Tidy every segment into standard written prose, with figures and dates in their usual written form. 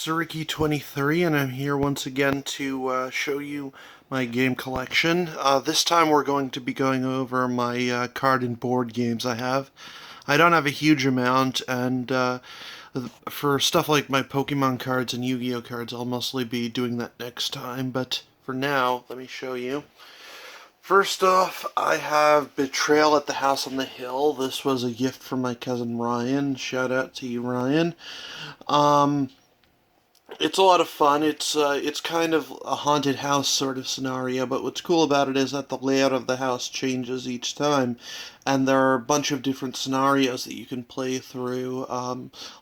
Sriqui23, and I'm here once again to show you my game collection. This time we're going to be going over my card and board games I have. I don't have a huge amount, and for stuff like my Pokemon cards and Yu-Gi-Oh cards, I'll mostly be doing that next time, but for now, let me show you. First off, I have Betrayal at the House on the Hill. This was a gift from my cousin Ryan. Shout out to you, Ryan. It's a lot of fun. It's kind of a haunted house sort of scenario, but what's cool about it is that the layout of the house changes each time, and there are a bunch of different scenarios that you can play through.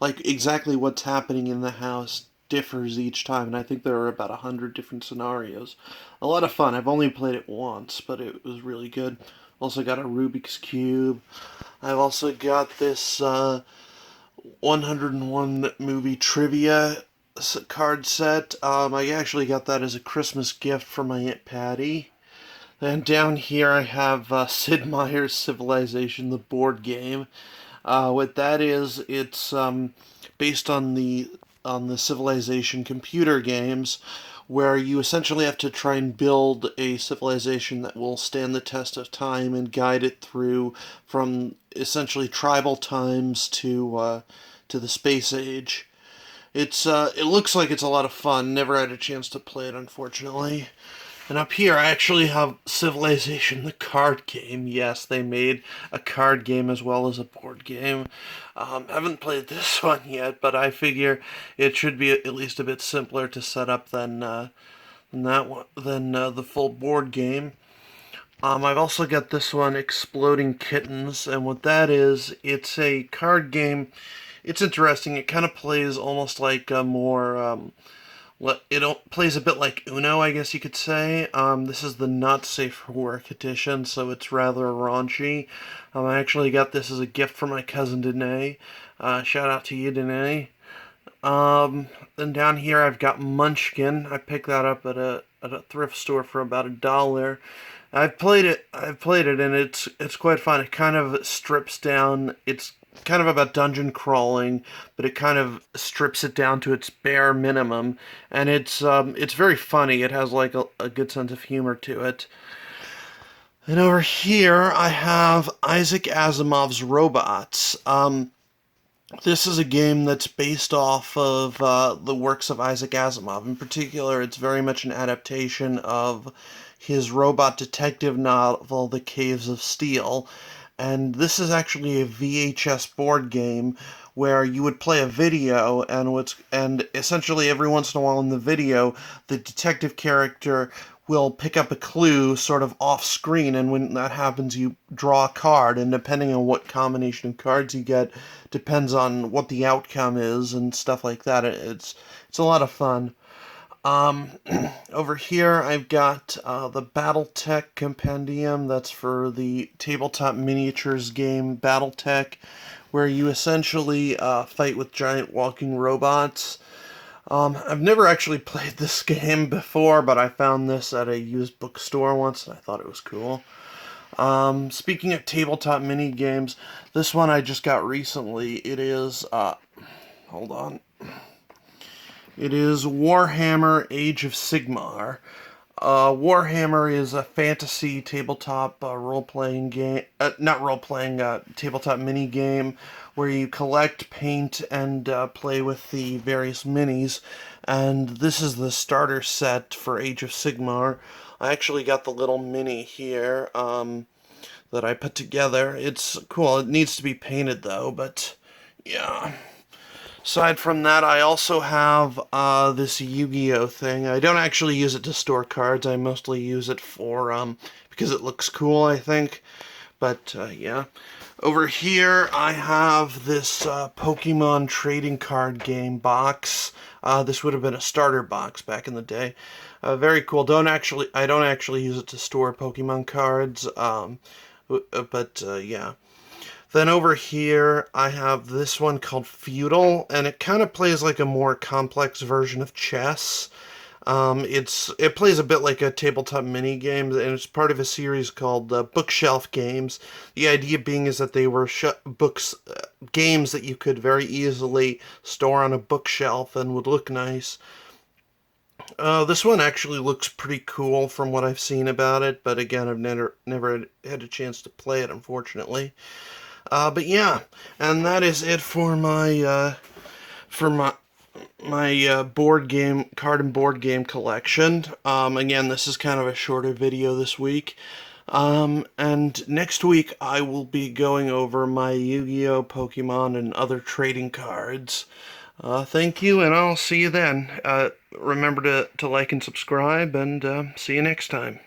Like exactly what's happening in the house differs each time, and I think there are about 100 different scenarios. A lot of fun. I've only played it once, but it was really good. Also got a Rubik's Cube. I've also got this 101 movie trivia card set. I actually got that as a Christmas gift from my Aunt Patty. And down here I have Sid Meier's Civilization, the board game. What that is, it's based on the Civilization computer games, where you essentially have to try and build a civilization that will stand the test of time and guide it through from essentially tribal times to the space age. It looks like it's a lot of fun. Never had a chance to play it, unfortunately. And up here, I actually have Civilization, the card game. Yes, they made a card game as well as a board game. Haven't played this one yet, but I figure it should be at least a bit simpler to set up than the full board game. I've also got this one, Exploding Kittens, and what that is, it's a card game. It's interesting. It kind of plays almost like a more, it plays a bit like Uno, I guess you could say. This is the Not Safe for Work edition, so it's rather raunchy. I actually got this as a gift from my cousin Danae. Shout out to you, Danae. Then down here I've got Munchkin. I picked that up at a thrift store for about $1. I've played it, and it's quite fun. It kind of strips down. It's kind of about dungeon crawling, but it kind of strips it down to its bare minimum, and it's very funny. It has like a good sense of humor to it. And over here I have Isaac Asimov's Robots. This is a game that's based off of the works of Isaac Asimov. In particular, it's very much an adaptation of his robot detective novel, The Caves of Steel. And this is actually a VHS board game where you would play a video, and essentially every once in a while in the video, the detective character will pick up a clue sort of off screen, and when that happens you draw a card, and depending on what combination of cards you get depends on what the outcome is and stuff like that. It's a lot of fun. Over here I've got the Battletech Compendium. That's for the tabletop miniatures game Battletech, where you essentially fight with giant walking robots. I've never actually played this game before, but I found this at a used bookstore once, and I thought it was cool. Speaking of tabletop mini games, this one I just got recently. It is, hold on. It is Warhammer Age of Sigmar. Warhammer is a fantasy tabletop role-playing game, not role-playing, tabletop mini-game where you collect, paint, and play with the various minis. And this is the starter set for Age of Sigmar. I actually got the little mini here that I put together. It's cool. It needs to be painted, though, but yeah. Aside from that, I also have this Yu-Gi-Oh thing. I don't actually use it to store cards. I mostly use it for, because it looks cool, I think. But, yeah. Over here, I have this Pokemon trading card game box. This would have been a starter box back in the day. Very cool. I don't actually use it to store Pokemon cards. But, yeah. Then over here, I have this one called Feudal, and it kind of plays like a more complex version of chess. It plays a bit like a tabletop mini game, and it's part of a series called Bookshelf Games. The idea being is that they were games that you could very easily store on a bookshelf and would look nice. This one actually looks pretty cool from what I've seen about it, but again, I've never had a chance to play it, unfortunately. But yeah, and that is it for my card and board game collection. Again, this is kind of a shorter video this week. And next week I will be going over my Yu-Gi-Oh, Pokemon, and other trading cards. Thank you, and I'll see you then. Remember to like and subscribe, and see you next time.